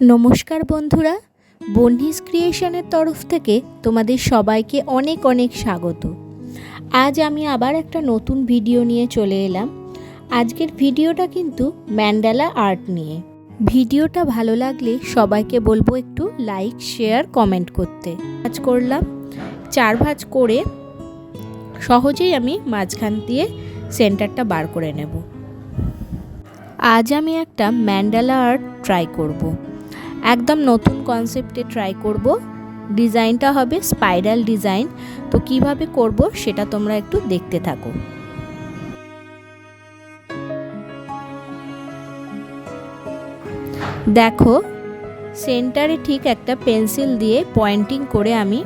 নমস্কার বন্ধুরা, বন্ডিস ক্রিয়েশনের তরফ থেকে তোমাদের সবাইকে অনেক অনেক স্বাগত। আজ আমি আবার একটা নতুন ভিডিও নিয়ে চলে এলাম। আজকের ভিডিওটা কিন্তু ম্যান্ডালা আর্ট নিয়ে। ভিডিওটা ভালো লাগলে সবাইকে বলবো একটু লাইক, শেয়ার, কমেন্ট করতে। ভাঁজ করলাম, 4 ভাঁজ করে সহজেই আমি মাঝখান দিয়ে সেন্টারটা বার করে নেব। আজ আমি একটা ম্যান্ডালা আর্ট ট্রাই করব। একদম নতুন কনসেপ্টে ট্রাই করব। ডিজাইনটা হবে স্পাইরাল ডিজাইন। তো কিভাবে করব সেটা তোমরা একটু দেখতে থাকো। দেখো, সেন্টারে ঠিক একটা পেন্সিল দিয়ে পয়েন্টিং করে আমি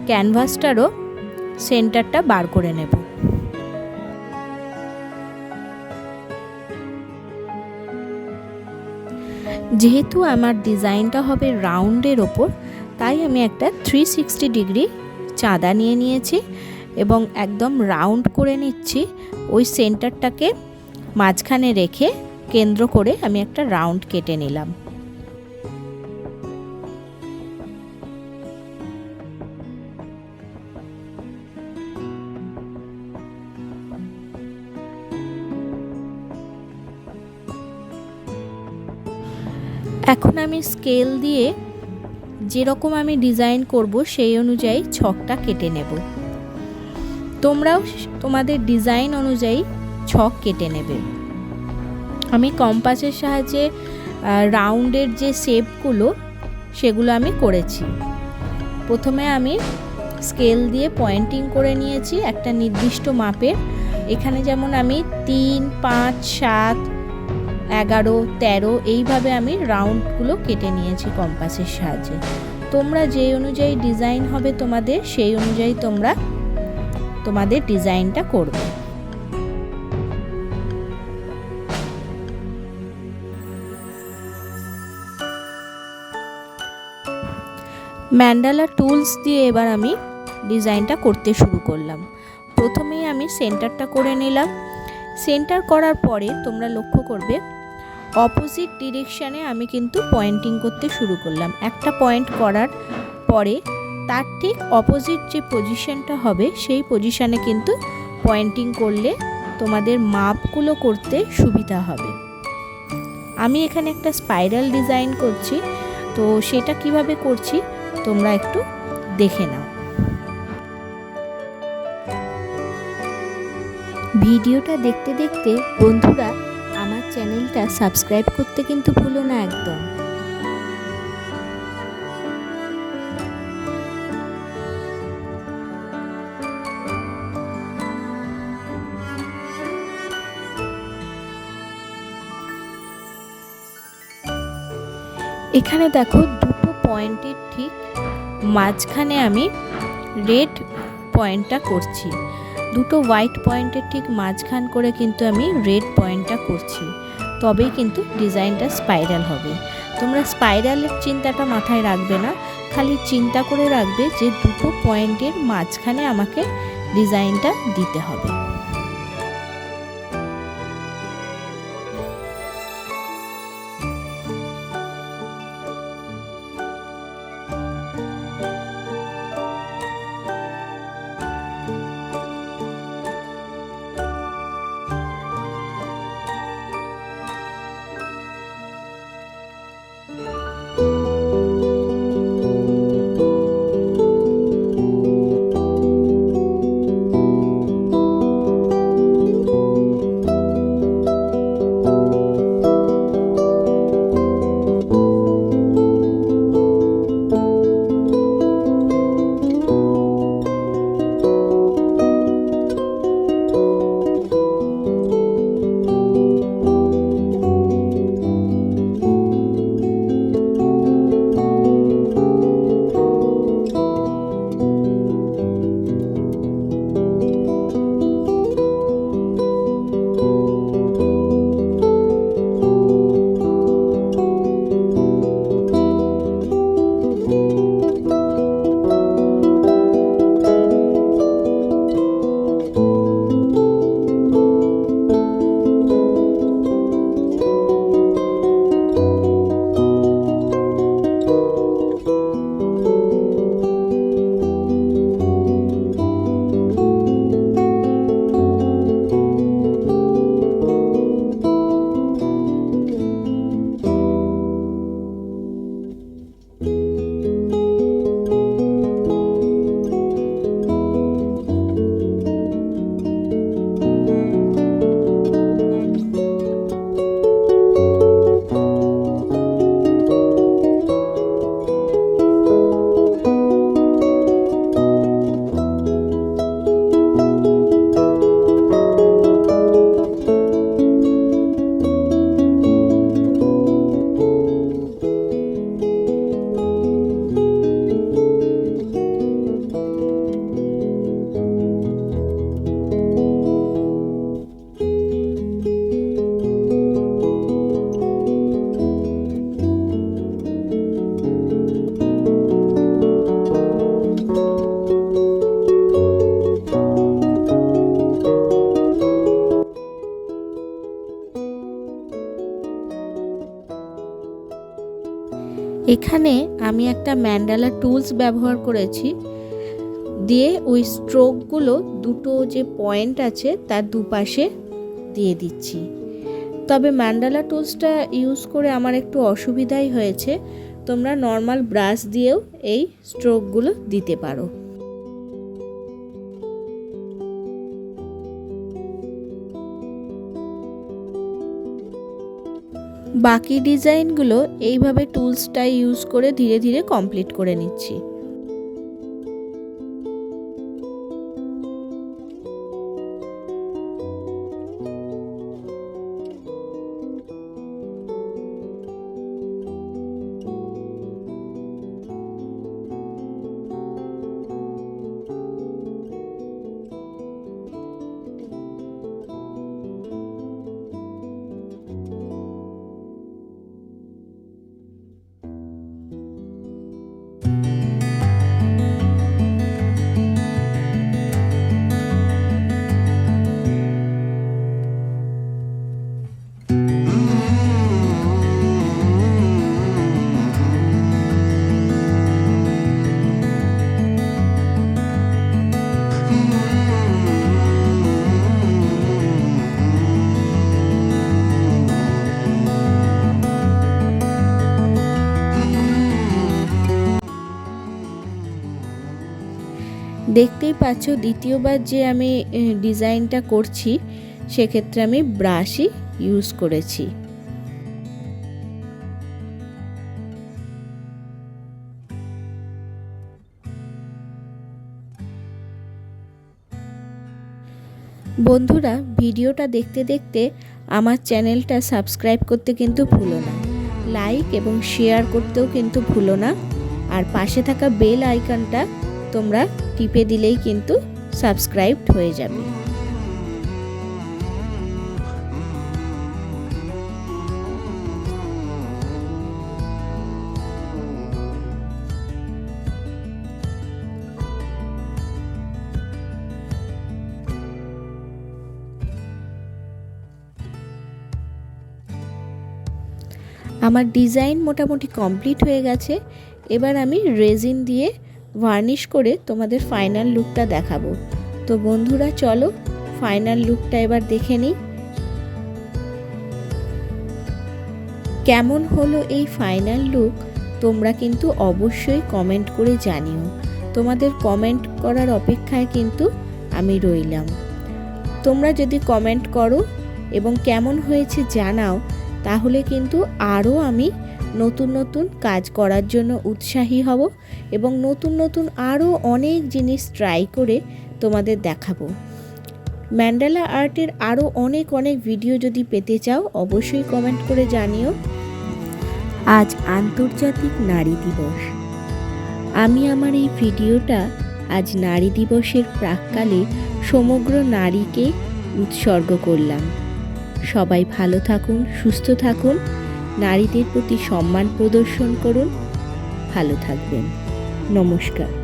ক্যানভাসটারও সেন্টারটা বার করে নেব। যেহেতু আমার ডিজাইনটা হবে রাউন্ডের ওপর, তাই আমি একটা 360 ডিগ্রি চাঁদা নিয়ে নিয়েছি এবং একদম রাউন্ড করে নিচ্ছি। ওই সেন্টারটাকে মাঝখানে রেখে কেন্দ্র করে আমি একটা রাউন্ড কেটে নিলাম। এখন আমি স্কেল দিয়ে যেরকম আমি ডিজাইন করব সেই অনুযায়ী ছকটা কেটে নেব। তোমরাও তোমাদের ডিজাইন অনুযায়ী ছক কেটে নেবে। আমি কম্পাসের সাহায্যে রাউন্ডের যে শেপগুলো সেগুলো আমি করেছি। প্রথমে আমি স্কেল দিয়ে পয়েন্টিং করে নিয়েছি একটা নির্দিষ্ট মাপের। এখানে যেমন আমি 3, 5, 7, 11, 13 এইভাবে আমি রাউন্ডগুলো কেটে নিয়েছি কম্পাসের সাহায্যে। তোমরা যে অনুযায়ী ডিজাইন হবে তোমাদের, সেই অনুযায়ী তোমরা তোমাদের ডিজাইনটা করবে। ম্যান্ডালা টুলস দিয়ে এবার আমি ডিজাইনটা করতে শুরু করলাম। প্রথমেই আমি সেন্টারটা করে নিলাম। সেন্টার করার পরে তোমরা লক্ষ্য করবে অপোজিট ডিরেকশানে আমি কিন্তু পয়েন্টিং করতে শুরু করলাম। একটা পয়েন্ট করার পরে তার ঠিক অপোজিট যে পজিশনটা হবে সেই পজিশানে কিন্তু পয়েন্টিং করলে তোমাদের মাপগুলো করতে সুবিধা হবে। আমি এখানে একটা স্পাইরাল ডিজাইন করছি, তো সেটা কিভাবে করছি তোমরা একটু দেখে নাও। ভিডিওটা দেখতে দেখতে বন্ধুরা আমার চ্যানেলটা সাবস্ক্রাইব করতে কিন্তু ভুলো না একদম। এখানে দেখো, দুটো পয়েন্টের ঠিক মাঝখানে আমি রেড পয়েন্টটা করছি। দুটো হোয়াইট পয়েন্টের ঠিক মাঝখান করে কিন্তু আমি রেড পয়েন্টটা করছি, তবেই কিন্তু ডিজাইনটা স্পাইরাল হবে। তোমরা স্পাইরালের চিন্তাটা মাথায় রাখবে না, খালি চিন্তা করে রাখবে যে দুটো পয়েন্টের মাঝখানে আমাকে ডিজাইনটা দিতে হবে। এখানে আমি একটা ম্যান্ডালা টুলস ব্যবহার করেছি, দিয়ে ওই স্ট্রোকগুলো দুটো যে পয়েন্ট আছে তার দুপাশে দিয়ে দিচ্ছি। তবে ম্যান্ডালা টুলসটা ইউজ করে আমার একটু অসুবিধাই হয়েছে, তোমরা নর্মাল ব্রাশ দিয়েও এই স্ট্রোকগুলো দিতে পারো। বাকি ডিজাইনগুলো এইভাবে টুলসটা ইউজ করে ধীরে ধীরে কমপ্লিট করে নিচ্ছি। দেখতেই পাচ্ছ দ্বিতীয়বার যে আমি ডিজাইনটা করছি সেক্ষেত্রে আমি ব্রাশই ইউজ করেছি। বন্ধুরা, ভিডিওটা দেখতে দেখতে আমার চ্যানেলটা সাবস্ক্রাইব করতে কিন্তু ভুলো না, লাইক এবং শেয়ার করতেও কিন্তু ভুলো না, আর পাশে থাকা বেল আইকনটা তোমরা টিপে দিলেই কিন্তু সাবস্ক্রাইবড হয়ে যাবে। আমার ডিজাইন মোটামুটি কমপ্লিট হয়ে গেছে। এবার আমি রেজিন দিয়ে ভার্নিশ করে তোমাদের ফাইনাল লুকটা দেখাবো। তো বন্ধুরা চলো ফাইনাল লুকটা এবার দেখে নিই। কেমন হলো এই ফাইনাল লুক তোমরা কিন্তু অবশ্যই কমেন্ট করে জানিও। তোমাদের কমেন্ট করার অপেক্ষায় কিন্তু আমি রইলাম। তোমরা যদি কমেন্ট করো এবং কেমন হয়েছে জানাও, তাহলে কিন্তু আরও আমি নতুন নতুন কাজ করার জন্য উৎসাহী হব এবং নতুন নতুন আরও অনেক জিনিস ট্রাই করে তোমাদের দেখাবো। ম্যান্ডালা আর্টের আরও অনেক ভিডিও যদি পেতে চাও অবশ্যই কমেন্ট করে জানিও। আজ আন্তর্জাতিক নারী দিবস। আমি আমার এই ভিডিওটা আজ নারী দিবসের প্রাক্কালে সমগ্র নারীকে উৎসর্গ করলাম। সবাই ভালো থাকুন, সুস্থ থাকুন, নারীদের প্রতি সম্মান প্রদর্শন করুন, ভালো থাকবেন। নমস্কার।